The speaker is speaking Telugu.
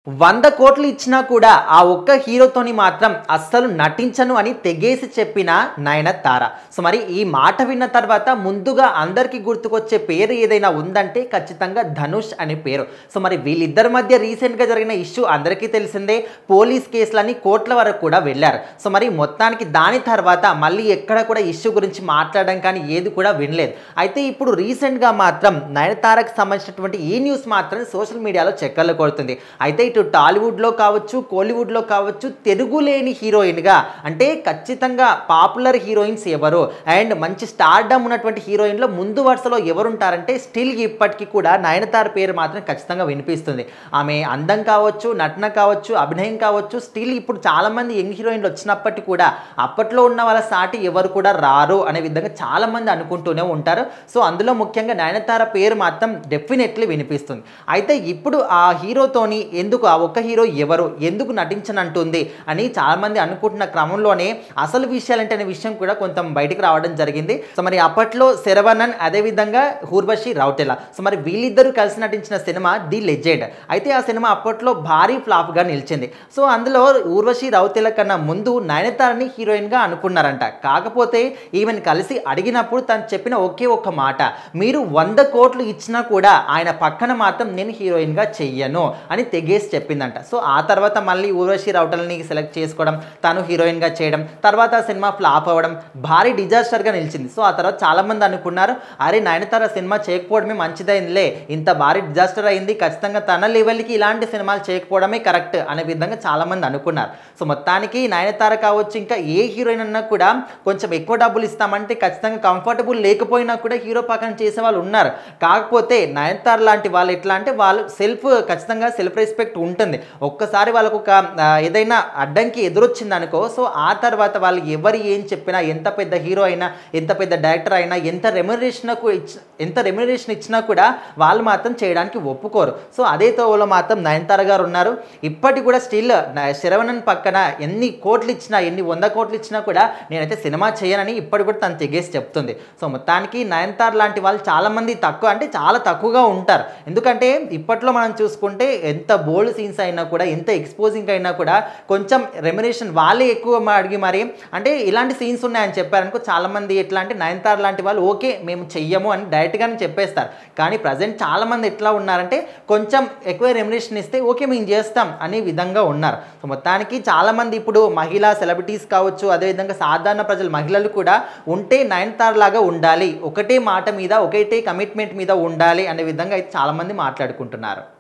100 కోట్లు ఇచ్చినా కూడా ఆ ఒక్క హీరోతోని మాత్రం అస్సలు నటించను అని తెగేసి చెప్పిన నయనతార. సో మరి ఈ మాట విన్న తర్వాత ముందుగా అందరికీ గుర్తుకొచ్చే పేరు ఏదైనా ఉందంటే ఖచ్చితంగా ధనుష్ అనే పేరు. సో మరి వీళ్ళిద్దరి మధ్య రీసెంట్గా జరిగిన ఇష్యూ అందరికీ తెలిసిందే. పోలీస్ కేసులని కోర్టుల వరకు కూడా వెళ్ళారు. సో మరి మొత్తానికి దాని తర్వాత మళ్ళీ ఎక్కడ కూడా ఇష్యూ గురించి మాట్లాడడం కానీ ఏది కూడా వినలేదు. అయితే ఇప్పుడు రీసెంట్గా మాత్రం నయనతారకు సంబంధించినటువంటి ఈ న్యూస్ మాత్రం సోషల్ మీడియాలో చక్కర్లు కొడుతుంది. అయితే ఇటు టాలీవుడ్లో కావచ్చు, కోలీవుడ్లో కావచ్చు, తిరుగులేని హీరోయిన్గా అంటే ఖచ్చితంగా పాపులర్ హీరోయిన్స్ ఎవరు అండ్ మంచి స్టార్డమ్ ఉన్నటువంటి హీరోయిన్లో ముందు వరుసలో ఎవరుంటారంటే స్టిల్ ఇప్పటికీ కూడా నయనతార పేరు మాత్రం ఖచ్చితంగా వినిపిస్తుంది. ఆమె అందం కావచ్చు, నటన కావచ్చు, అభినయం కావచ్చు, స్టిల్ ఇప్పుడు చాలామంది యంగ్ హీరోయిన్లు వచ్చినప్పటికీ కూడా అప్పట్లో ఉన్న వాళ్ళ సాటి ఎవరు కూడా రారు అనే విధంగా చాలామంది అనుకుంటూనే ఉంటారు. సో అందులో ముఖ్యంగా నయనతార పేరు మాత్రం డెఫినెట్లీ వినిపిస్తుంది. అయితే ఇప్పుడు ఆ హీరోతోని ఎందుకు ఆ ఒక్క హీరో ఎవరు, ఎందుకు నటించనంటుంది అని చాలామంది అనుకుంటున్న క్రమంలోనే అసలు విషయాలంటే అనే విషయం కూడా కొంచెం బయటికి రావడం జరిగింది. సో మరి అప్పట్లో శరవణన్ అదేవిధంగా ఊర్వశి రౌటెలా, సో మరి వీళ్ళిద్దరూ కలిసి నటించిన సినిమా ది లెజెండ్. అయితే ఆ సినిమా అప్పట్లో భారీ ఫ్లాప్గా నిలిచింది. సో అందులో ఊర్వశి రౌటెల కన్నా ముందు నయనతారని హీరోయిన్గా అనుకున్నారంట. కాకపోతే ఈమెను కలిసి అడిగినప్పుడు తను చెప్పిన ఒకే ఒక్క మాట, మీరు 100 కోట్లు ఇచ్చినా కూడా ఆయన పక్కన మాత్రం నేను హీరోయిన్గా చెయ్యను అని తెగేసి చెప్పిందంట. సో ఆ తర్వాత మళ్ళీ ఊర్వశి రౌటెలని సెలెక్ట్ చేసుకోవడం, తను హీరోయిన్గా చేయడం, తర్వాత ఆ సినిమా ఫ్లాప్ అవ్వడం భారీ డిజాస్టర్గా నిలిచింది. సో ఆ తర్వాత చాలామంది అనుకున్నారు, అరే నయనతార సినిమా చేయకపోవడమే మంచిదైందిలే, ఇంత భారీ డిజాస్టర్ అయింది, ఖచ్చితంగా తన లెవెల్కి ఇలాంటి సినిమాలు చేయకపోవడమే కరెక్ట్ అనే విధంగా చాలామంది అనుకున్నారు. సో మొత్తానికి నయనతార కావచ్చు, ఇంకా ఏ హీరోయిన్ అన్నా కూడా కొంచెం ఎక్కువ డబ్బులు ఇస్తామంటే ఖచ్చితంగా కంఫర్టబుల్ లేకపోయినా కూడా హీరో పక్కన చేసే వాళ్ళు ఉన్నారు. కాకపోతే నయనతార లాంటి వాళ్ళు ఎట్లా అంటే వాళ్ళు ఖచ్చితంగా సెల్ఫ్ రెస్పెక్ట్ ఉంటుంది. ఒక్కసారి వాళ్ళకు ఒక ఏదైనా అడ్డంకి ఎదురొచ్చింది అనుకో, సో ఆ తర్వాత వాళ్ళు ఎవరు ఏం చెప్పినా, ఎంత పెద్ద హీరో అయినా, ఎంత పెద్ద డైరెక్టర్ అయినా, ఎంత రెమ్యునరేషన్ ఇచ్చినా కూడా వాళ్ళు మాత్రం చేయడానికి ఒప్పుకోరు. సో అదే తోవలో మాత్రం నయనతార గారు ఉన్నారు. ఇప్పటికి కూడా స్టిల్ శరవణన్ పక్కన ఎన్ని కోట్లు ఇచ్చినా, ఎన్ని 100 కోట్లు ఇచ్చినా కూడా నేనైతే సినిమా చేయనని ఇప్పటి కూడా తను తెగేసి చెప్తుంది. సో మొత్తానికి నయనతార లాంటి వాళ్ళు చాలామంది చాలా తక్కువగా ఉంటారు. ఎందుకంటే ఇప్పట్లో మనం చూసుకుంటే ఎంత బోల్డ్ సీన్స్ అయినా కూడా, ఎంత ఎక్స్పోజింగ్ అయినా కూడా కొంచెం రెమ్యునరేషన్ వాళ్ళే ఎక్కువ అడిగి మరి అంటే ఇలాంటి సీన్స్ ఉన్నాయని చెప్పారనుకో, చాలామంది ఎట్లా అంటే నయనతార లాంటి వాళ్ళు ఓకే మేము చెయ్యము అని డైరెక్ట్గానే చెప్పేస్తారు. కానీ ప్రజెంట్ చాలామంది ఎట్లా ఉన్నారంటే కొంచెం ఎక్కువ రెమ్యునరేషన్ ఇస్తే ఓకే మేము చేస్తాం అనే విధంగా ఉన్నారు. సో మొత్తానికి చాలామంది ఇప్పుడు మహిళా సెలబ్రిటీస్ కావచ్చు, అదేవిధంగా సాధారణ ప్రజలు మహిళలు కూడా ఉంటే నయనతార లాగా ఉండాలి, ఒకటే మాట మీద ఒకటే కమిట్మెంట్ మీద ఉండాలి అనే విధంగా అయితే చాలామంది మాట్లాడుకుంటున్నారు.